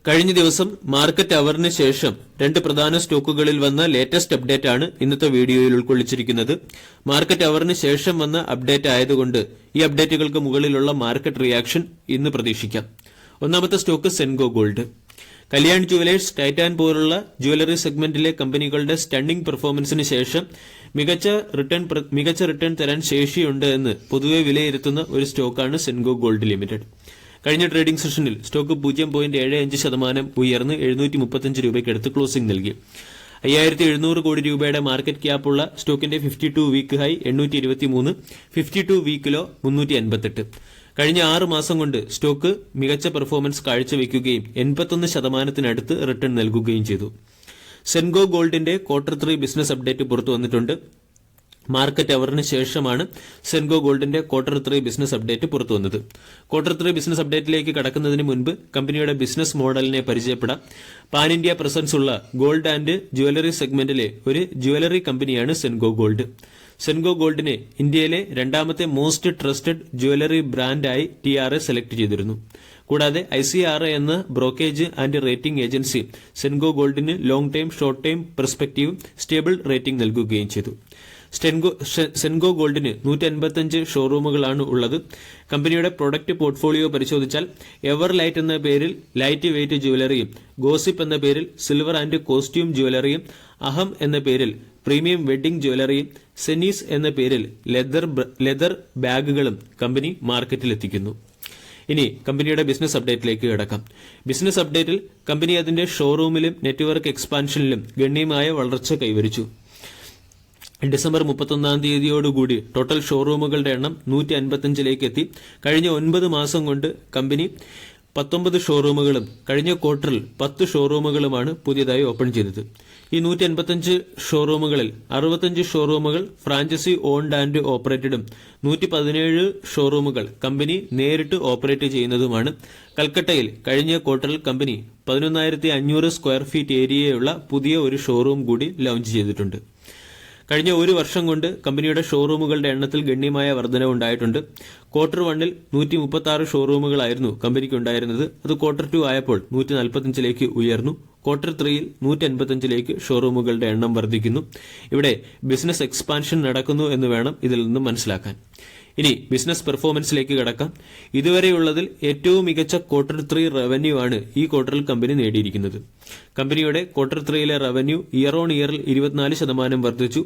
കഴിഞ്ഞ ദിവസം മാർക്കറ്റ് അവറിന് ശേഷം രണ്ട് പ്രധാന സ്റ്റോക്കുകളിൽ വന്ന ലേറ്റസ്റ്റ് അപ്ഡേറ്റ് ആണ് ഇന്നത്തെ വീഡിയോയിൽ ഉൾക്കൊള്ളിച്ചിരിക്കുന്നത്. മാർക്കറ്റ് അവറിന് ശേഷം വന്ന അപ്ഡേറ്റ് ആയതുകൊണ്ട് ഈ അപ്ഡേറ്റുകൾക്ക് മുകളിലുള്ള മാർക്കറ്റ് റിയാക്ഷൻ ഇന്ന് പ്രതീക്ഷിക്കാം. ഒന്നാമത്തെ stock Senco gold. Kalyan jewellers, Titan പോലുള്ള ജ്വല്ലറി സെഗ്മെന്റിലെ കമ്പനികളുടെ സ്റ്റണ്ണിംഗ് പെർഫോമൻസിന് ശേഷം മികച്ച റിട്ടേൺ തരാൻ ശേഷിയുണ്ട് എന്ന് പൊതുവെ വിലയിരുത്തുന്ന ഒരു സ്റ്റോക്കാണ് സെൻഗോ ഗോൾഡ് ലിമിറ്റഡ്. കഴിഞ്ഞ ട്രേഡിംഗ് സെഷനിൽ സ്റ്റോക്ക് 0.75% ഉയർന്ന് 735 രൂപയ്ക്കടുത്ത് ക്ലോസിംഗ് നൽകി. 5700 കോടി രൂപയുടെ മാർക്കറ്റ് ക്യാപ്പുള്ള സ്റ്റോക്കിന്റെ 52 വീക്ക് ഹൈ 823, 52 വീക്ക് ലോ 358. കഴിഞ്ഞ 6 മാസം കൊണ്ട് സ്റ്റോക്ക് മികച്ച പെർഫോമൻസ് കാഴ്ചവെക്കുകയും 81% റിട്ടേൺ നൽകുകയും ചെയ്തു. സെൻഗോ ഗോൾഡിന്റെ Q3 ബിസിനസ് അപ്ഡേറ്റ് പുറത്തു വന്നിട്ടുണ്ട്. മാർക്കറ്റ് അവറിന് ശേഷമാണ് സെൻഗോ ഗോൾഡിന്റെ Q3 ബിസിനസ് അപ്ഡേറ്റ് പുറത്തു വന്നത്. Q3 ബിസിനസ് അപ്ഡേറ്റിലേക്ക് കടക്കുന്നതിന് മുൻപ് കമ്പനിയുടെ ബിസിനസ് മോഡലിനെ പരിചയപ്പെടാം. പാൻ ഇന്ത്യ പ്രസൻസ് ഉള്ള ഗോൾഡ് ആൻഡ് ജ്വല്ലറി സെഗ്മെന്റിലെ ഒരു ജ്വല്ലറി കമ്പനിയാണ് സെൻഗോ ഗോൾഡ്. സെൻഗോ ഗോൾഡിനെ ഇന്ത്യയിലെ രണ്ടാമത്തെ മോസ്റ്റ് ട്രസ്റ്റഡ് ജ്വല്ലറി ബ്രാൻഡായി TRA സെലക്ട് ചെയ്തിരുന്നു. കൂടാതെ ICRA എന്ന brokerage and rating agency Senco ഗോൾഡിന് long time, short time perspective stable rating നൽകുകയും ചെയ്തു. സെൻഗോ ഗോൾഡിന് 155 ഷോറൂമുകളാണ് ഉള്ളത്. കമ്പനിയുടെ പ്രൊഡക്റ്റ് പോർട്ട്ഫോളിയോ പരിശോധിച്ചാൽ എവർ ലൈറ്റ് എന്ന പേരിൽ ലൈറ്റ് വെയ്റ്റ് ജ്വല്ലറിയും, ഗോസിപ്പ് എന്ന പേരിൽ സിൽവർ ആൻഡ് കോസ്റ്റ്യൂം ജ്വല്ലറിയും, അഹം എന്ന പേരിൽ പ്രീമിയം വെഡ്ഡിംഗ് ജ്വല്ലറിയും, സെനീസ് എന്ന പേരിൽ ലെതർ ബാഗുകളും കമ്പനി മാർക്കറ്റിലെത്തിക്കുന്നു. ഇനി കമ്പനിയുടെ ബിസിനസ് അപ്ഡേറ്റിലേക്ക് കിടക്കാം. ബിസിനസ് അപ്ഡേറ്റിൽ കമ്പനി അതിന്റെ ഷോറൂമിലും നെറ്റ്വർക്ക് എക്സ്പാൻഷനിലും ഗണ്യമായ വളർച്ച കൈവരിച്ചു. ഡിസംബർ 31 തീയതിയോടുകൂടി ടോട്ടൽ ഷോറൂമുകളുടെ എണ്ണം 155 എത്തി. കഴിഞ്ഞ 9 മാസം കൊണ്ട് കമ്പനി 19 ഷോറൂമുകളും കഴിഞ്ഞ ക്വാർട്ടറിൽ 10 ഷോറൂമുകളുമാണ് പുതിയതായി ഓപ്പൺ ചെയ്തത്. ഈ 155 ഷോറൂമുകളിൽ 65 ഷോറൂമുകൾ ഫ്രാഞ്ചൈസി ഓൺഡ് ആൻഡ് ഓപ്പറേറ്റഡും 117 ഷോറൂമുകൾ കമ്പനി നേരിട്ട് ഓപ്പറേറ്റ് ചെയ്യുന്നതുമാണ്. കൽക്കട്ടയിൽ കഴിഞ്ഞ ക്വാർട്ടറിൽ കമ്പനി 11,500 സ്ക്വയർ ഫീറ്റ് ഏരിയയുള്ള പുതിയ ഒരു ഷോറൂം കൂടി ലോഞ്ച് ചെയ്തിട്ടുണ്ട്. കഴിഞ്ഞ ഒരു വർഷം കൊണ്ട് കമ്പനിയുടെ ഷോറൂമുകളുടെ എണ്ണത്തിൽ ഗണ്യമായ വർധനവുണ്ടായിട്ടുണ്ട്. Q1 136 ഷോറൂമുകളായിരുന്നു കമ്പനിക്ക് ഉണ്ടായിരുന്നത്. അത് Q2 ആയപ്പോൾ 145 ഉയർന്നു. Q3 185 ഷോറൂമുകളുടെ എണ്ണം വർദ്ധിക്കുന്നു. ഇവിടെ ബിസിനസ് എക്സ്പാൻഷൻ നടക്കുന്നു എന്ന് വേണം ഇതിൽ നിന്നും മനസ്സിലാക്കാൻ. ഇനി ബിസിനസ് പെർഫോമൻസിലേക്ക് കടക്കാം. ഇതുവരെയുള്ളതിൽ ഏറ്റവും മികച്ച Q3 റവന്യൂ ആണ് ഈ ക്വാർട്ടറിൽ കമ്പനി നേടിയിരിക്കുന്നത്. കമ്പനിയുടെ Q3 റവന്യൂ ഇയർ ഓൺ ഇയറിൽ 24% വർദ്ധിച്ചു.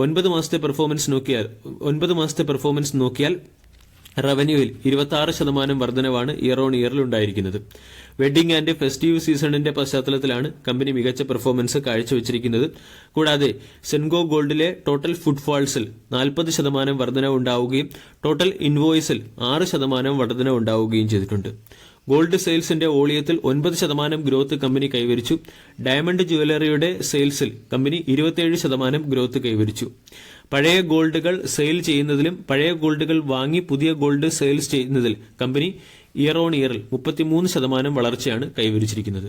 9 മാസത്തെ പെർഫോമൻസ് നോക്കിയാൽ റവന്യൂവിൽ 26% വർധനവാണ് ഇയർ ഓൺ ഇയറിൽ ഉണ്ടായിരിക്കുന്നത്. വെഡ്ഡിംഗ് ആൻഡ് ഫെസ്റ്റീവ് സീസണിന്റെ പശ്ചാത്തലത്തിലാണ് കമ്പനി മികച്ച പെർഫോമൻസ് കാഴ്ചവെച്ചിരിക്കുന്നത്. കൂടാതെ സെൻഗോ ഗോൾഡിലെ ടോട്ടൽ ഫുട്ഫാൾസിൽ 40% വർധനവ് ഉണ്ടാവുകയും ടോട്ടൽ ഇൻവോയ്സിൽ 6% വർധനവ് ഉണ്ടാവുകയും ചെയ്തിട്ടുണ്ട്. ഗോൾഡ് സെയിൽസിന്റെ വോളിയത്തിൽ 9% ഗ്രോത്ത് കമ്പനി കൈവരിച്ചു. ഡയമണ്ട് ജ്വല്ലറിയുടെ സെയിൽസിൽ കമ്പനി 27% ഗ്രോത്ത് കൈവരിച്ചു. പഴയ ഗോൾഡുകൾ സെയിൽ ചെയ്യുന്നതിലും പഴയ ഗോൾഡുകൾ വാങ്ങി പുതിയ ഗോൾഡ് സെയിൽസ് ചെയ്യുന്നതിൽ കമ്പനി ഇയർ ഓൺ ഇയറിൽ 33% വളർച്ചയാണ് കൈവരിച്ചിരിക്കുന്നത്.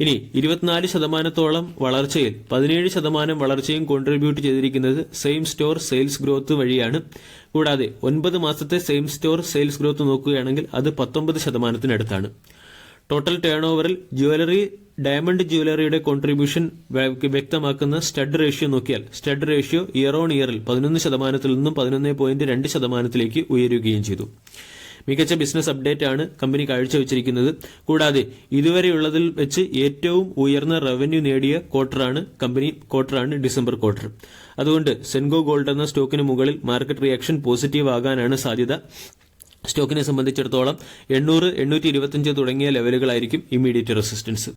ഇനി 24%-ഓളം വളർച്ചയിൽ 17% വളർച്ചയും കോൺട്രിബ്യൂട്ട് ചെയ്തിരിക്കുന്നത് സെയിം സ്റ്റോർ സെയിൽസ് ഗ്രോത്ത് വഴിയാണ്. കൂടാതെ 9 മാസത്തെ സെയിം സ്റ്റോർ സെയിൽസ് ഗ്രോത്ത് നോക്കുകയാണെങ്കിൽ അത് 19%-നടുത്താണ്. ടോട്ടൽ ടേൺ ഓവറിൽ ഡയമണ്ട് ജ്വല്ലറിയുടെ കോൺട്രിബ്യൂഷൻ വ്യക്തമാക്കുന്ന സ്റ്റഡ് റേഷ്യോ നോക്കിയാൽ സ്റ്റഡ് റേഷ്യോ ഇയർ ഓൺ ഇയറിൽ 11%-ൽ നിന്നും 11.2%-ലേക്ക് ഉയരുകയും ചെയ്തു. മികച്ച ബിസിനസ് അപ്ഡേറ്റ് ആണ് കമ്പനി കാഴ്ചവെച്ചിരിക്കുന്നത്. കൂടാതെ ഇതുവരെയുള്ളതിൽ വെച്ച് ഏറ്റവും ഉയർന്ന റവന്യൂ നേടിയ ക്വാർട്ടറാണ് ഡിസംബർ ക്വാർട്ടർ. അതുകൊണ്ട് സെൻഗോ ഗോൾഡ് എന്ന സ്റ്റോക്കിന് മുകളിൽ മാർക്കറ്റ് റിയാക്ഷൻ പോസിറ്റീവ് ആകാനാണ് സാധ്യത. സ്റ്റോക്കിനെ സംബന്ധിച്ചിടത്തോളം 800, 825 തുടങ്ങിയ ലെവലുകളായിരിക്കും ഇമ്മീഡിയറ്റ് റെസിസ്റ്റൻസ്.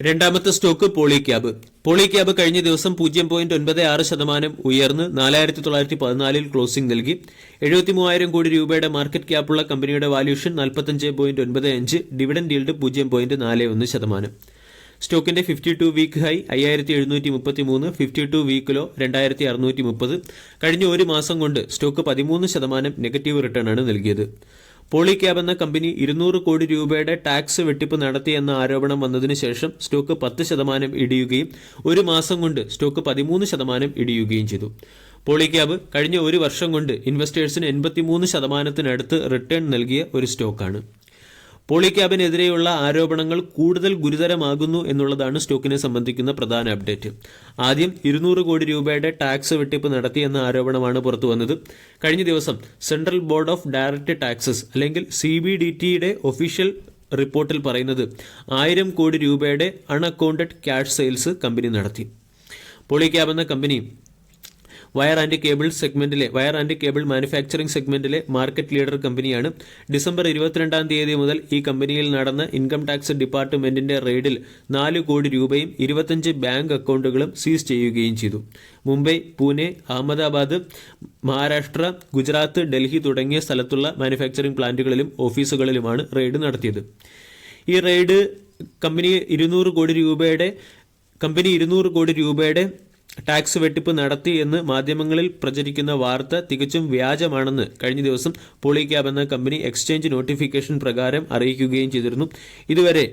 രണ്ടാമത്തെ സ്റ്റോക്ക് പോളിക്യാബ്. പോളിക്യാബ് കഴിഞ്ഞ ദിവസം 0.96% ഉയർന്ന് 4,914 ക്ലോസിംഗ് നൽകി. 73,000 കോടി രൂപയുടെ മാർക്കറ്റ് ക്യാപ്പുള്ള കമ്പനിയുടെ വാല്യൂഷൻ 45.95, ഡിവിഡന്റ് ഈൽഡ് 0.41%. സ്റ്റോക്കിന്റെ 52 വീക്ക് ഹൈ 5,733, 52 വീക്ക് ലോ 2,630. കഴിഞ്ഞ ഒരു മാസം കൊണ്ട് സ്റ്റോക്ക് 13% നെഗറ്റീവ് റിട്ടേൺ ആണ് നൽകിയത്. പോളിക്യാബ് എന്ന കമ്പനി 200 കോടി രൂപയുടെ ടാക്സ് വെട്ടിപ്പ് നടത്തിയെന്ന ആരോപണം വന്നതിന് ശേഷം സ്റ്റോക്ക് 10% ഇടിയുകയും ഒരു മാസം കൊണ്ട് സ്റ്റോക്ക് 13% ഇടിയുകയും ചെയ്തു. പോളിക്യാബ് കഴിഞ്ഞ ഒരു വർഷം കൊണ്ട് ഇൻവെസ്റ്റേഴ്സിന് 83%-നടുത്ത് റിട്ടേൺ നൽകിയ ഒരു സ്റ്റോക്കാണ്. പോളിക്യാബിനെതിരെയുള്ള ആരോപണങ്ങൾ കൂടുതൽ ഗുരുതരമാകുന്നു എന്നുള്ളതാണ് സ്റ്റോക്കിനെ സംബന്ധിക്കുന്ന പ്രധാന അപ്ഡേറ്റ്. ആദ്യം 200 കോടി രൂപയുടെ ടാക്സ് വെട്ടിപ്പ് നടത്തിയെന്ന ആരോപണമാണ് പുറത്തുവന്നത്. കഴിഞ്ഞ ദിവസം central board of direct taxes അല്ലെങ്കിൽ CBDTയുടെ ഒഫീഷ്യൽ റിപ്പോർട്ടിൽ പറയുന്നത് 1000 കോടി രൂപയുടെ അൺഅക്കൗണ്ടഡ് ക്യാഷ് സെയിൽസ് കമ്പനി നടത്തി. പോളിക്യാബ് എന്ന company wire and cable manufacturing സെഗ്മെന്റിലെ മാർക്കറ്റ് ലീഡർ കമ്പനിയാണ്. ഡിസംബർ 22-ാം തീയതി മുതൽ ഈ കമ്പനിയിൽ നടന്ന ഇൻകം ടാക്സ് ഡിപ്പാർട്ട്മെന്റിന്റെ റെയ്ഡിൽ 4 കോടി രൂപയും 25 ബാങ്ക് അക്കൗണ്ടുകളും സീസ് ചെയ്യുകയും ചെയ്തു. മുംബൈ, പൂനെ, അഹമ്മദാബാദ്, മഹാരാഷ്ട്ര, ഗുജറാത്ത്, ഡൽഹി തുടങ്ങിയ സ്ഥലത്തുള്ള മാനുഫാക്ചറിംഗ് പ്ലാന്റുകളിലും ഓഫീസുകളിലുമാണ് റെയ്ഡ് നടത്തിയത്. ഈ റെയ്ഡ് കമ്പനി 200 കോടി രൂപയുടെ ടാക്സ് വെട്ടിപ്പ് നടത്തി എന്ന് മാധ്യമങ്ങളിൽ പ്രചരിക്കുന്ന വാർത്ത തികച്ചും വ്യാജമാണെന്ന് കഴിഞ്ഞ ദിവസം പോളിക്യാബ് എന്ന കമ്പനി എക്സ്ചേഞ്ച് നോട്ടിഫിക്കേഷൻ പ്രകാരം അറിയിക്കുകയും ചെയ്തിരുന്നു. ഇതുവരെ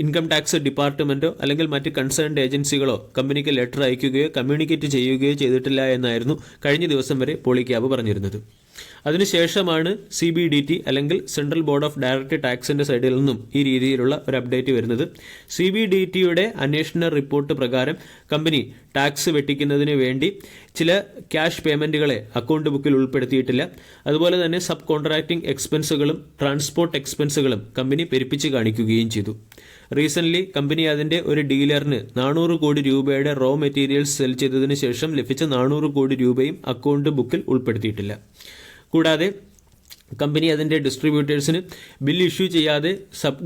ഇൻകം ടാക്സ് ഡിപ്പാർട്ട്മെന്റോ അല്ലെങ്കിൽ മറ്റ് കൺസേൺഡ് ഏജൻസികളോ കമ്പനിക്ക് ലെറ്റർ അയക്കുകയോ കമ്മ്യൂണിക്കേറ്റ് ചെയ്യുകയോ ചെയ്തിട്ടില്ല എന്നായിരുന്നു കഴിഞ്ഞ ദിവസം വരെ പോളിക്യാബ് പറഞ്ഞിരുന്നത്. അതിനുശേഷമാണ് CBDT അല്ലെങ്കിൽ സെൻട്രൽ ബോർഡ് ഓഫ് ഡയറക്റ്റ് ടാക്സിന്റെ സൈഡിൽ നിന്നും ഈ രീതിയിലുള്ള ഒരു അപ്ഡേറ്റ് വരുന്നത്. CBDTയുടെ അന്വേഷണ റിപ്പോർട്ട് പ്രകാരം കമ്പനി ടാക്സ് വെട്ടിക്കുന്നതിന് വേണ്ടി ചില ക്യാഷ് പേയ്മെന്റുകളെ അക്കൗണ്ട് ബുക്കിൽ ഉൾപ്പെടുത്തിയിട്ടില്ല. അതുപോലെ തന്നെ സബ് കോൺട്രാക്ടിംഗ് എക്സ്പെൻസുകളും ട്രാൻസ്പോർട്ട് എക്സ്പെൻസുകളും കമ്പനി പെരുപ്പിച്ച് കാണിക്കുകയും ചെയ്തു. റീസെന്റ് കമ്പനി അതിന്റെ ഒരു ഡീലറിന് 400 കോടി രൂപയുടെ റോ മെറ്റീരിയൽസ് സെൽ ചെയ്തതിനു ശേഷം ലഭിച്ച 400 കോടി രൂപയും അക്കൗണ്ട് ബുക്കിൽ ഉൾപ്പെടുത്തിയിട്ടില്ല. കൂടാതെ കമ്പനി അതിന്റെ ഡിസ്ട്രിബ്യൂട്ടേഴ്സിന് ബിൽ ഇഷ്യൂ ചെയ്യാതെ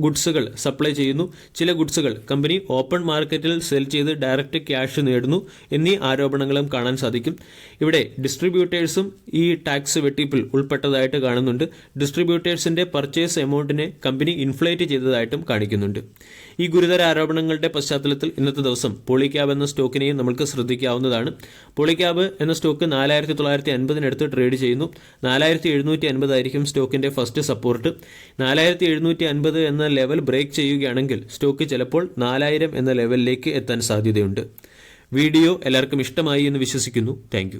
ഗുഡ്സുകൾ സപ്ലൈ ചെയ്യുന്നു. ചില ഗുഡ്സുകൾ കമ്പനി ഓപ്പൺ മാർക്കറ്റിൽ സെൽ ചെയ്ത് ഡയറക്റ്റ് ക്യാഷ് നേടുന്നു എന്നീ ആരോപണങ്ങളും കാണാൻ സാധിക്കും. ഇവിടെ ഡിസ്ട്രിബ്യൂട്ടേഴ്സും ഈ ടാക്സ് വെട്ടിപ്പിൽ ഉൾപ്പെട്ടതായിട്ട് കാണുന്നുണ്ട്. ഡിസ്ട്രിബ്യൂട്ടേഴ്സിന്റെ പർച്ചേസ് എമൗണ്ടിനെ കമ്പനി ഇൻഫ്ലേറ്റ് ചെയ്തതായിട്ടും കാണിക്കുന്നുണ്ട്. ഈ ഗുരുതര ആരോപണങ്ങളുടെ പശ്ചാത്തലത്തിൽ ഇന്നത്തെ ദിവസം പോളിക്യാബ് എന്ന സ്റ്റോക്കിനെയും നമുക്ക് ശ്രദ്ധിക്കാവുന്നതാണ്. പോളിക്യാബ് എന്ന സ്റ്റോക്ക് 4950 ട്രേഡ് ചെയ്യുന്നു. 4750 ആയിരിക്കും സ്റ്റോക്കിന്റെ ഫസ്റ്റ് സപ്പോർട്ട്. 4750 എന്ന ലെവൽ ബ്രേക്ക് ചെയ്യുകയാണെങ്കിൽ സ്റ്റോക്ക് ചിലപ്പോൾ 4000 എന്ന ലെവലിലേക്ക് എത്താൻ സാധ്യതയുണ്ട്. വീഡിയോ എല്ലാവർക്കും ഇഷ്ടമായി എന്ന് വിശ്വസിക്കുന്നു. താങ്ക്